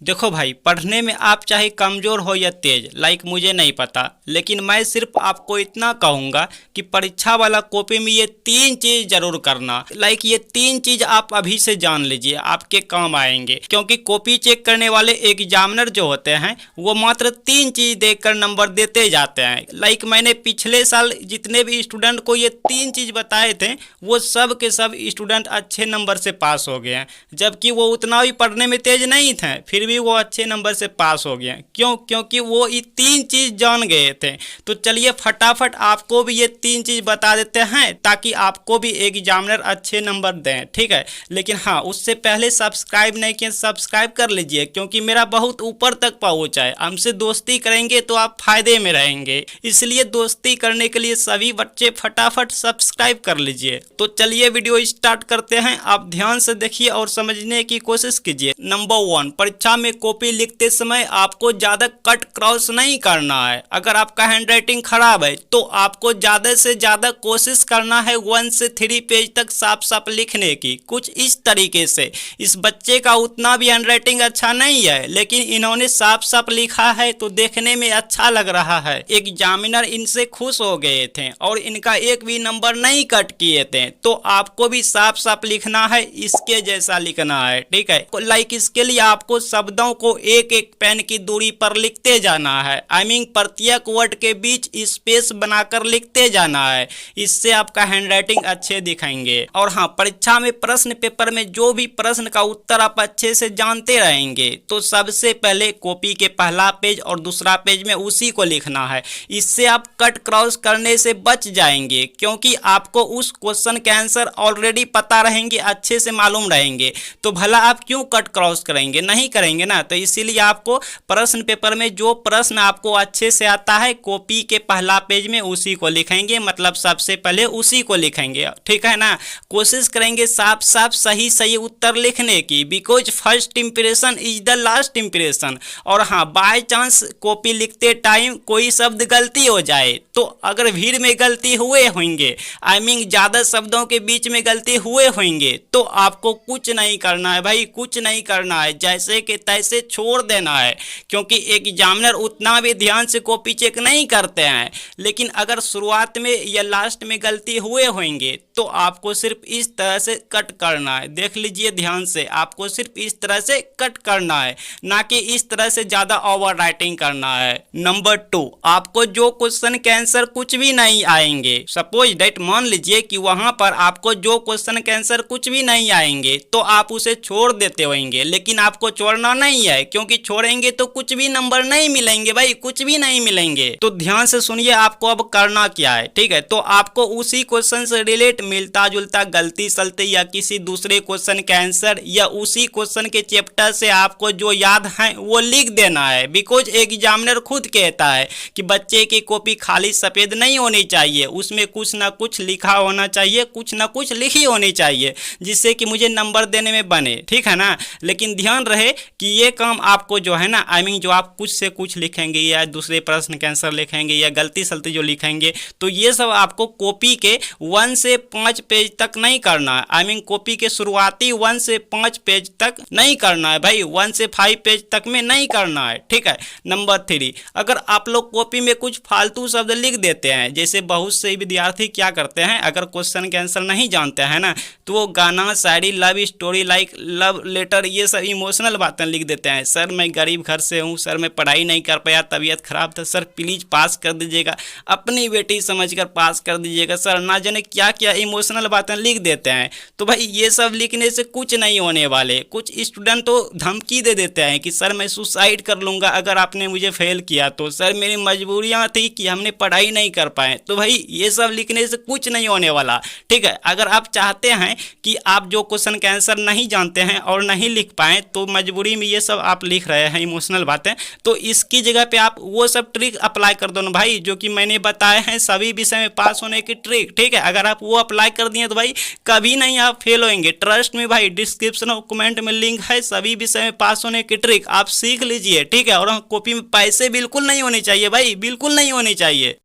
देखो भाई, पढ़ने में आप चाहे कमज़ोर हो या तेज, लाइक मुझे नहीं पता, लेकिन मैं सिर्फ आपको इतना कहूँगा कि परीक्षा वाला कॉपी में ये 3 चीज़ जरूर करना। लाइक ये 3 चीज़ आप अभी से जान लीजिए, आपके काम आएंगे। क्योंकि कॉपी चेक करने वाले एग्जामिनर जो होते हैं वो मात्र 3 चीज़ देखकर नंबर देते जाते हैं। लाइक मैंने पिछले साल जितने भी स्टूडेंट को ये 3 चीज़ बताए थे वो सब के सब स्टूडेंट अच्छे नंबर से पास हो गए हैं, जबकि वो उतना भी पढ़ने में तेज नहीं थे, फिर भी वो अच्छे नंबर से पास हो गए। क्यों? क्योंकि वो ये 3 चीज़ जान गए थे। तो चलिए फटाफट आपको भी ये 3 चीज़ बता देते हैं ताकि आपको भी एग्जामिनर अच्छे नंबर दें, ठीक है। लेकिन हाँ, उससे पहले सब्सक्राइब नहीं किए, सब्सक्राइब कर लीजिए, क्योंकि मेरा बहुत ऊपर तक पहुँचा है। हमसे दोस्ती करेंगे तो आप फायदे में रहेंगे, इसलिए दोस्ती करने के लिए सभी बच्चे फटाफट सब्सक्राइब कर लीजिए। तो चलिए वीडियो स्टार्ट करते हैं। आप ध्यान से देखिए और समझने की कोशिश कीजिए। नंबर 1, परीक्षा में कॉपी लिखते समय आपको ज़्यादा कट क्रॉस नहीं करना है। अगर आपका हैंडराइटिंग खराब है तो आपको ज़्यादा से ज़्यादा कोशिश करना है 1 से 3 पेज तक साफ साफ लिखने की, कुछ इस तरीके से। इस बच्चे का उतना भी हैंडराइटिंग अच्छा नहीं है, लेकिन इन्होंने साफ साफ लिखा है तो देखने में अच्छा लग रहा है। एग्जामिनर इनसे खुश हो गए थे और इनका एक भी नंबर नहीं कट किए थे। तो आपको भी साफ साफ लिखना है, इसके जैसा लिखना है, ठीक है। लाइक इसके लिए आपको शब्दों को एक एक पेन की दूरी पर लिखते जाना है। आई मीन प्रत्येक वर्ड के बीच स्पेस बनाकर लिखते जाना है, इससे आपका हैंडराइटिंग अच्छे दिखेंगे। और हाँ, परीक्षा में प्रश्न पेपर में जो भी प्रश्न का उत्तर आप अच्छे से जानते रहेंगे तो सबसे पहले कॉपी के पहला पेज और दूसरा पेज में उसी को लिखना है। इससे आप कट क्रॉस करने से बच जाएंगे, क्योंकि आपको उस क्वेश्चन के आंसर ऑलरेडी पता रहेंगे, अच्छे से मालूम रहेंगे। तो भला आप क्यों कट क्रॉस करेंगे? नहीं करेंगे ना। तो इसीलिए आपको प्रश्न पेपर में जो प्रश्न आपको अच्छे से आता है कॉपी के पहला पेज में उसी को लिखेंगे, मतलब सबसे पहले उसी को लिखेंगे, ठीक है ना। कोशिश करेंगे साफ साफ सही सही उत्तर लिखने की, because first impression is the last impression. और हाँ, बाय चांस कॉपी लिखते टाइम कोई शब्द गलती हो जाए तो अगर भीड़ में गलती हुए होंगे, आई मीन ज़्यादा शब्दों के बीच में गलती हुए होंगे, तो आपको कुछ नहीं करना है भाई, कुछ नहीं करना है, जैसे कि तैसे छोड़ देना है। क्योंकि एग्जामिनर उतना भी ध्यान से कॉपी चेक नहीं करते हैं। लेकिन अगर शुरुआत में या लास्ट में गलती हुए होंगे तो आपको सिर्फ इस तरह से कट करना है। देख लीजिए ध्यान से, आपको सिर्फ इस तरह से कट करना है, ना कि इस तरह से ज़्यादा ओवर राइटिंग करना है। नंबर 2, आपको जो क्वेश्चन के आंसर कुछ भी नहीं आएंगे, सपोज दैट मान लीजिए कि वहां पर आपको जो क्वेश्चन के आंसर कुछ भी नहीं आएंगे तो आप उसे छोड़ देते होंगे, लेकिन आपको छोड़ना नहीं है, क्योंकि छोड़ेंगे तो कुछ भी नंबर नहीं मिलेंगे भाई, कुछ भी नहीं मिलेंगे। तो ध्यान से सुनिए आपको अब करना क्या है, ठीक है। तो आपको उसी क्वेश्चन से रिलेट मिलता जुलता गलती सलती या किसी दूसरे क्वेश्चन के आंसर या उसी क्वेश्चन के चैप्टर से आपको जो याद है वो लिख देना है। बिकॉज एग्जामिनर खुद कहता है कि बच्चे की कॉपी खाली सफेद नहीं होनी चाहिए, उसमें कुछ ना कुछ लिखा होना चाहिए, कुछ ना कुछ लिखी होनी चाहिए, जिससे कि मुझे नंबर देने में बने, ठीक है ना। लेकिन ध्यान रहे कि ये काम आपको जो है ना, आई मीन जो आप कुछ से कुछ लिखेंगे या दूसरे प्रश्न के आंसर लिखेंगे या गलती सलती जो लिखेंगे, तो ये सब आपको कॉपी के 1 से 5 पेज तक नहीं करना है। आई मीन कॉपी के शुरुआती 1 से 5 पेज तक नहीं करना है भाई, 1 से 5 पेज तक में नहीं करना है, ठीक है। नंबर 3, अगर आप लोग कॉपी में कुछ फालतू शब्द लिख देते हैं, जैसे बहुत से विद्यार्थी क्या करते हैं, अगर क्वेश्चन के आंसर नहीं जानते हैं ना तो वो गाना, शायरी, love story, like love letter, ये सब इमोशनल बातें लिख देते हैं। सर मैं गरीब घर से हूँ, सर मैं पढ़ाई नहीं कर पाया, तबीयत खराब था, सर प्लीज पास कर दीजिएगा, अपनी बेटी समझकर पास कर दीजिएगा, सर ना जाने क्या क्या इमोशनल बातें लिख देते हैं। तो भाई ये सब लिखने से कुछ नहीं होने वाले। कुछ स्टूडेंट तो धमकी दे देते हैं कि सर मैं सुसाइड कर लूँगा अगर आपने मुझे फेल किया तो, सर मेरी मजबूरियाँ थी कि हमने पढ़ाई नहीं कर पाए। तो भाई ये सब लिखने से कुछ नहीं होने वाला, ठीक है। अगर आप चाहते हैं कि आप जो क्वेश्चन का आंसर नहीं जानते हैं और नहीं लिख पाए तो मजबूरी में ये सब आप लिख रहे हैं इमोशनल बातें, तो इसकी जगह पे आप वो सब ट्रिक अप्लाई कर दो ना भाई, जो कि मैंने बताए हैं सभी विषय में पास होने की ट्रिक, ठीक है। अगर आप वो अप्लाई कर दिए तो भाई कभी नहीं आप फेल होंगे, ट्रस्ट में भाई। डिस्क्रिप्शन और कमेंट में लिंक है, सभी विषय में पास होने की ट्रिक आप सीख लीजिए, ठीक है। और कॉपी में पैसे बिल्कुल नहीं होने चाहिए भाई, बिल्कुल नहीं होने चाहिए।